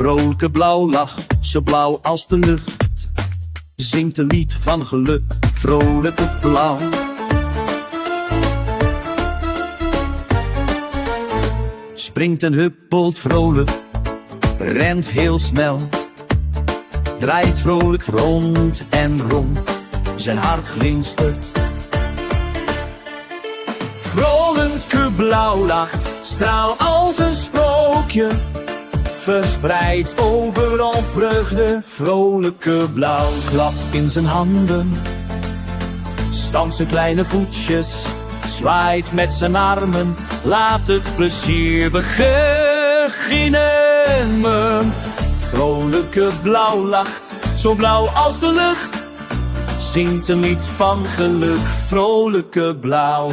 Vrolijke blauw lacht, zo blauw als de lucht. Zingt een lied van geluk, vrolijke blauw. Springt en huppelt vrolijk, rent heel snel. Draait vrolijk rond en rond, zijn hart glinstert. Vrolijke blauw lacht, straal als een sprookje. Verspreid overal vreugde, vrolijke blauw. Klapt in zijn handen, stampt zijn kleine voetjes. Zwaait met zijn armen, laat het plezier beginnen. Vrolijke blauw lacht, zo blauw als de lucht. Zingt een lied van geluk, vrolijke blauw.